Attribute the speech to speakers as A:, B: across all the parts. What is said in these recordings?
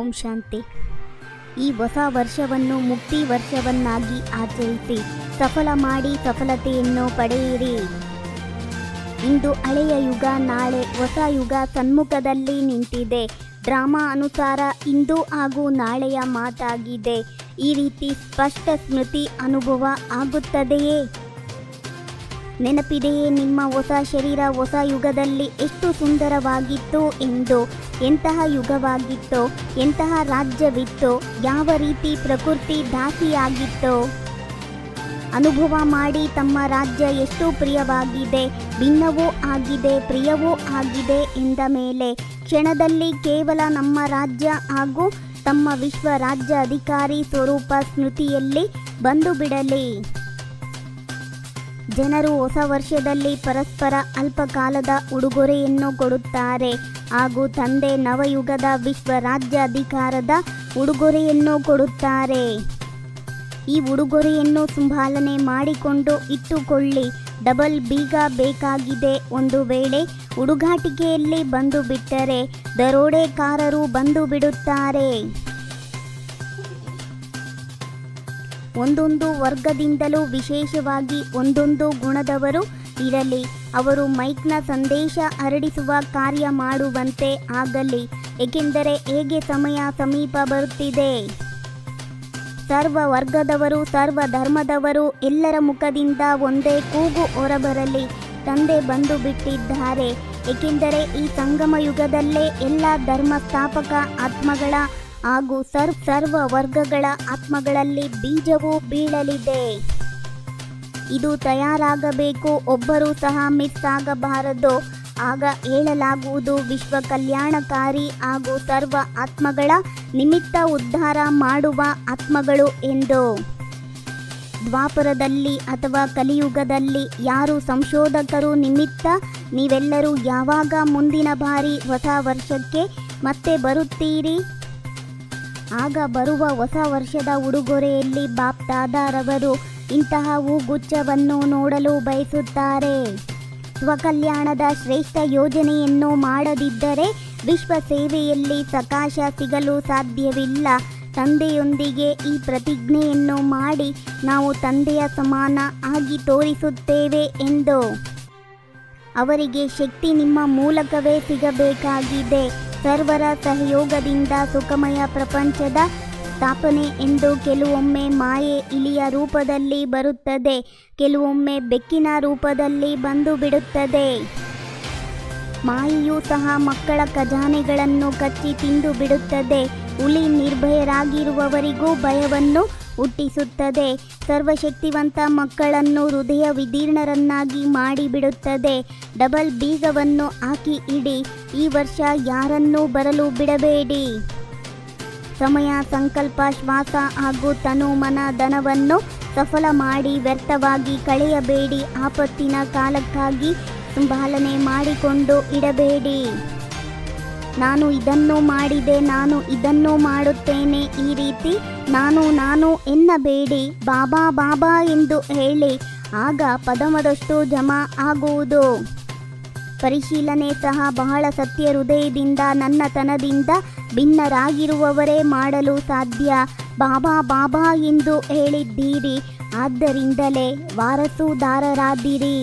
A: ಓಂ ಶಾಂತಿ. ಈ ಹೊಸ ವರ್ಷವನ್ನು ಮುಕ್ತಿ ವರ್ಷವನ್ನಾಗಿ ಆಚರಿಸಿ ಸಫಲ ಮಾಡಿ ಸಫಲತೆಯನ್ನು ಪಡೆಯಿರಿ. ಇಂದು ಹಳೆಯ ಯುಗ, ನಾಳೆ ಹೊಸ ಯುಗ ಸನ್ಮುಖದಲ್ಲಿ ನಿಂತಿದೆ. ಡ್ರಾಮಾ ಅನುಸಾರ ಇಂದು ಹಾಗೂ ನಾಳೆಯ ಮಾತಾಗಿದೆ. ಈ ರೀತಿ ಸ್ಪಷ್ಟ ಸ್ಮೃತಿ ಅನುಭವ ಆಗುತ್ತದೆಯೇ? ನೆನಪಿದೆಯೇ ನಿಮ್ಮ ಹೊಸ ಶರೀರ ಹೊಸ ಯುಗದಲ್ಲಿ ಎಷ್ಟು ಸುಂದರವಾಗಿತ್ತು ಎಂದು? ಎಂತಹ ಯುಗವಾಗಿತ್ತೋ, ಎಂತಹ ರಾಜ್ಯವಿತ್ತೋ, ಯಾವ ರೀತಿ ಪ್ರಕೃತಿ ದಾಸಿಯಾಗಿತ್ತೋ ಅನುಭವ ಮಾಡಿ ತಮ್ಮ ರಾಜ್ಯ ಎಷ್ಟು ಪ್ರಿಯವಾಗಿದೆ, ಭಿನ್ನವೂ ಆಗಿದೆ, ಪ್ರಿಯವೂ ಆಗಿದೆ ಎಂದ ಮೇಲೆ ಕ್ಷಣದಲ್ಲಿ ಕೇವಲ ನಮ್ಮ ರಾಜ್ಯ ಹಾಗೂ ತಮ್ಮ ವಿಶ್ವ ರಾಜ್ಯ ಅಧಿಕಾರಿ ಸ್ವರೂಪ ಸ್ಮೃತಿಯಲ್ಲಿ ಬಂದು ಬಿಡಲಿ. ಜನರು ಹೊಸ ವರ್ಷದಲ್ಲಿ ಪರಸ್ಪರ ಅಲ್ಪಕಾಲದ ಉಡುಗೊರೆಯನ್ನು ಕೊಡುತ್ತಾರೆ ಹಾಗೂ ತಂದೆ ನವಯುಗದ ವಿಶ್ವ ರಾಜ್ಯ ಅಧಿಕಾರದ ಉಡುಗೊರೆಯನ್ನು ಕೊಡುತ್ತಾರೆ. ಈ ಉಡುಗೊರೆಯನ್ನು ಸಂಭಾಲನೆ ಮಾಡಿಕೊಂಡು ಇಟ್ಟುಕೊಳ್ಳಿ. ಡಬಲ್ ಬೀಗ ಬೇಕಾಗಿದೆ. ಒಂದು ವೇಳೆ ಹುಡುಗಾಟಿಕೆಯಲ್ಲಿ ಬಂದು ಬಿಟ್ಟರೆ ದರೋಡೆಕಾರರು ಬಂದು ಬಿಡುತ್ತಾರೆ. ಒಂದೊಂದು ವರ್ಗದಿಂದಲೂ ವಿಶೇಷವಾಗಿ ಒಂದೊಂದು ಗುಣದವರು ಇರಲಿ. ಅವರು ಮೈಕ್ನ ಸಂದೇಶ ಹರಡಿಸುವ ಕಾರ್ಯ ಮಾಡುವಂತೆ ಆಗಲಿ. ಏಕೆಂದರೆ ಹೇಗೆ ಸಮಯ ಸಮೀಪ ಬರುತ್ತಿದೆ. ಸರ್ವ ವರ್ಗದವರು, ಸರ್ವ ಧರ್ಮದವರು ಎಲ್ಲರ ಮುಖದಿಂದ ಒಂದೇ ಕೂಗು ಹೊರಬರಲಿ. ತಂದೆ ಬಂದು ಬಿಟ್ಟಿದ್ದಾರೆ. ಏಕೆಂದರೆ ಈ ಸಂಗಮ ಯುಗದಲ್ಲೇ ಎಲ್ಲ ಧರ್ಮ ಸ್ಥಾಪಕ ಆತ್ಮಗಳ ಹಾಗೂ ಸರ್ವ ವರ್ಗಗಳ ಆತ್ಮಗಳಲ್ಲಿ ಬೀಜವು ಬೀಳಲಿದೆ. ಇದು ತಯಾರಾಗಬೇಕು. ಒಬ್ಬರೂ ಸಹ ಮಿಸ್ ಆಗಬಾರದು. ಆಗ ಹೇಳಲಾಗುವುದು ವಿಶ್ವ ಕಲ್ಯಾಣಕಾರಿ ಹಾಗೂ ಸರ್ವ ಆತ್ಮಗಳ ನಿಮಿತ್ತ ಉದ್ಧಾರ ಮಾಡುವ ಆತ್ಮಗಳು ಎಂದು. ದ್ವಾಪರದಲ್ಲಿ ಅಥವಾ ಕಲಿಯುಗದಲ್ಲಿ ಯಾರು ಸಂಶೋಧಕರು ನಿಮಿತ್ತ ನೀವೆಲ್ಲರೂ ಯಾವಾಗ ಮುಂದಿನ ಬಾರಿ ಹೊಸ ವರ್ಷಕ್ಕೆ ಮತ್ತೆ ಬರುತ್ತೀರಿ? ಆಗ ಬರುವ ಹೊಸ ವರ್ಷದ ಉಡುಗೊರೆಯಲ್ಲಿ ಬಾಪ್ ದಾದಾರವರು ಇಂತಹ ಹೂಗುಚ್ಛವನ್ನು ನೋಡಲು ಬಯಸುತ್ತಾರೆ. ಸ್ವಕಲ್ಯಾಣದ ಶ್ರೇಷ್ಠ ಯೋಜನೆಯನ್ನು ಮಾಡದಿದ್ದರೆ ವಿಶ್ವ ಸೇವೆಯಲ್ಲಿ ಸಕಾಶ ಸಿಗಲು ಸಾಧ್ಯವಿಲ್ಲ. ತಂದೆಯೊಂದಿಗೆ ಈ ಪ್ರತಿಜ್ಞೆಯನ್ನು ಮಾಡಿ ನಾವು ತಂದೆಯ ಸಮಾನ ಆಗಿ ತೋರಿಸುತ್ತೇವೆ ಎಂದು. ಅವರಿಗೆ ಶಕ್ತಿ ನಿಮ್ಮ ಮೂಲಕವೇ ಸಿಗಬೇಕಾಗಿದೆ. ಸರ್ವರ ಸಹಯೋಗದಿಂದ ಸುಖಮಯ ಪ್ರಪಂಚದ ಸ್ಥಾಪನೆ ಎಂದು ಕೆಲವೊಮ್ಮೆ ಮಾಯೆ ಇಲಿಯ ರೂಪದಲ್ಲಿ ಬರುತ್ತದೆ, ಕೆಲವೊಮ್ಮೆ ಬೆಕ್ಕಿನ ರೂಪದಲ್ಲಿ ಬಂದು ಬಿಡುತ್ತದೆ. ಮಾಯೆಯೂ ಸಹ ಮಕ್ಕಳ ಖಜಾನೆಗಳನ್ನು ಕಚ್ಚಿ ತಿಂದು ಬಿಡುತ್ತದೆ. ಹುಲಿ ನಿರ್ಭಯರಾಗಿರುವವರಿಗೂ ಭಯವನ್ನು ಹುಟ್ಟಿಸುತ್ತದೆ. ಸರ್ವಶಕ್ತಿವಂತ ಮಕ್ಕಳನ್ನು ಹೃದಯ ವಿದೀರ್ಣರನ್ನಾಗಿ ಮಾಡಿಬಿಡುತ್ತದೆ. ಡಬಲ್ ಬೀಗವನ್ನು ಹಾಕಿ ಇಡಿ. ಈ ವರ್ಷ ಯಾರನ್ನೂ ಬರಲು ಬಿಡಬೇಡಿ. ಸಮಯ, ಸಂಕಲ್ಪ, ಶ್ವಾಸ ಹಾಗೂ ತನು ಮನ ಧನವನ್ನು ಸಫಲ ಮಾಡಿ ವ್ಯರ್ಥವಾಗಿ ಕಳೆಯಬೇಡಿ. ಆಪತ್ತಿನ ಕಾಲಕ್ಕಾಗಿ ಸಂಭಾಲನೆ ಮಾಡಿಕೊಂಡು ಇಡಬೇಡಿ. ನಾನು ಇದನ್ನು ಮಾಡಿದೆ, ನಾನು ಇದನ್ನು ಮಾಡುತ್ತೇನೆ, ಈ ರೀತಿ ನಾನು ಎನ್ನಬೇಡಿ. ಬಾಬಾ ಬಾಬಾ ಎಂದು ಹೇಳಿ. ಆಗ ಪದಮದಷ್ಟು ಜಮಾ ಆಗುವುದು. ಪರಿಶೀಲನೆ ಸಹ ಬಹಳ ಸತ್ಯ ಹೃದಯದಿಂದ ನನ್ನತನದಿಂದ ಭಿನ್ನರಾಗಿರುವವರೇ ಮಾಡಲು ಸಾಧ್ಯ. ಬಾಬಾ ಬಾಬಾ ಎಂದು ಹೇಳಿದ್ದೀರಿ, ಆದ್ದರಿಂದಲೇ ವಾರಸುದಾರರಾದಿರಿ.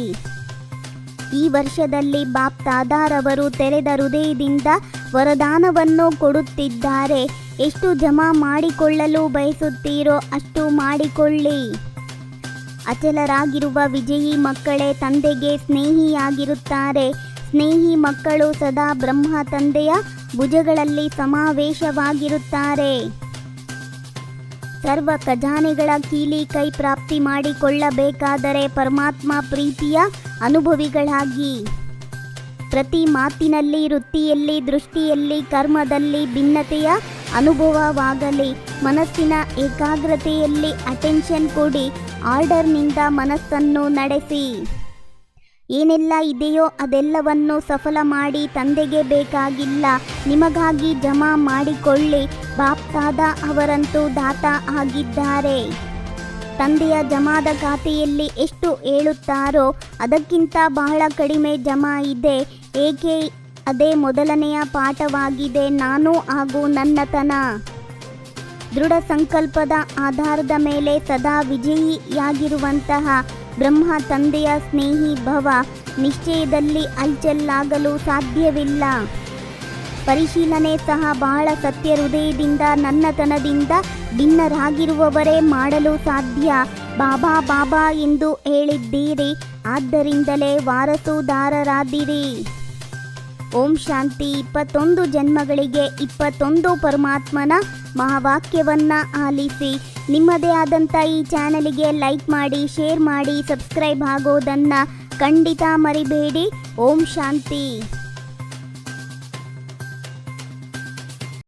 A: ಈ ವರ್ಷದಲ್ಲಿ ಬಾಪ್ ದಾದಾರವರು ತೆರೆದ ಹೃದಯದಿಂದ ವರದಾನವನ್ನು ಕೊಡುತ್ತಿದ್ದಾರೆ. ಎಷ್ಟು ಜಮಾ ಮಾಡಿಕೊಳ್ಳಲು ಬಯಸುತ್ತೀರೋ ಅಷ್ಟು ಮಾಡಿಕೊಳ್ಳಿ. ಅಚಲರಾಗಿರುವ ವಿಜಯಿ ಮಕ್ಕಳೇ ತಂದೆಗೆ ಸ್ನೇಹಿಯಾಗಿರುತ್ತಾರೆ. ಸ್ನೇಹಿ ಮಕ್ಕಳು ಸದಾ ಬ್ರಹ್ಮ ತಂದೆಯ ಭುಜಗಳಲ್ಲಿ ಸಮಾವೇಶವಾಗಿರುತ್ತಾರೆ. ಸರ್ವ ಖಜಾನೆಗಳ ಕೀಲಿ ಕೈ ಪ್ರಾಪ್ತಿ ಮಾಡಿಕೊಳ್ಳಬೇಕಾದರೆ ಪರಮಾತ್ಮ ಪ್ರೀತಿಯ ಅನುಭವಿಗಳಾಗಿ. ಪ್ರತಿ ಮಾತಿನಲ್ಲಿ, ವೃತ್ತಿಯಲ್ಲಿ, ದೃಷ್ಟಿಯಲ್ಲಿ, ಕರ್ಮದಲ್ಲಿ ಭಿನ್ನತೆಯ ಅನುಭವವಾಗಲಿ. ಮನಸ್ಸಿನ ಏಕಾಗ್ರತೆಯಲ್ಲಿ ಅಟೆನ್ಷನ್ ಕೊಡಿ. ಆರ್ಡರ್ನಿಂದ ಮನಸ್ಸನ್ನು ನಡೆಸಿ. ಏನೆಲ್ಲ ಇದೆಯೋ ಅದೆಲ್ಲವನ್ನು ಸಫಲ ಮಾಡಿ ತಂದೆಗೆ ಬೇಕಾಗಿಲ್ಲ, ನಿಮಗಾಗಿ ಜಮಾ ಮಾಡಿಕೊಳ್ಳಿ. ಬಾಪ್ ದಾದಾ ಅವರಂತೂ ದಾತ ಆಗಿದ್ದಾರೆ. ತಂದೆಯ ಜಮಾದ ಖಾತೆಯಲ್ಲಿ ಎಷ್ಟು ಹೇಳುತ್ತಾರೋ ಅದಕ್ಕಿಂತ ಬಹಳ ಕಡಿಮೆ ಜಮಾ ಇದೆ. ಏಕೆ ಅದೇ ಮೊದಲನೆಯ ಪಾಠವಾಗಿದೆ. ನಾನು ಹಾಗೂ ನನ್ನತನ. ದೃಢ ಸಂಕಲ್ಪದ ಆಧಾರದ ಮೇಲೆ ಸದಾ ವಿಜಯಿಯಾಗಿರುವಂತಹ ಬ್ರಹ್ಮ ತಂದೆಯ ಸ್ನೇಹಿ ಭವ. ನಿಶ್ಚಯದಲ್ಲಿ ಹಲ್ಚಲ್ಲಾಗಲು ಸಾಧ್ಯವಿಲ್ಲ. ಪರಿಶೀಲನೆ ಸಹ ಬಹಳ ಸತ್ಯ ಹೃದಯದಿಂದ ನನ್ನತನದಿಂದ ಭಿನ್ನರಾಗಿರುವವರೇ ಮಾಡಲು ಸಾಧ್ಯ. ಬಾಬಾ ಬಾಬಾ ಎಂದು ಹೇಳಿದ್ದೀರಿ, ಆದ್ದರಿಂದಲೇ ವಾರಸುದಾರರಾದಿರಿ. ಓಂ ಶಾಂತಿ. 21 ಜನ್ಮಗಳಿಗೆ 21 ಪರಮಾತ್ಮನ ಮಹಾವಾಕ್ಯವನ್ನ ಆಲಿಸಿ. ನಿಮ್ಮದೇ ಆದಂಥ ಈ ಚಾನಲಿಗೆ ಲೈಕ್ ಮಾಡಿ, ಶೇರ್ ಮಾಡಿ, ಸಬ್ಸ್ಕ್ರೈಬ್ ಆಗೋದನ್ನು ಖಂಡಿತ ಮರಿಬೇಡಿ. ಓಂ ಶಾಂತಿ.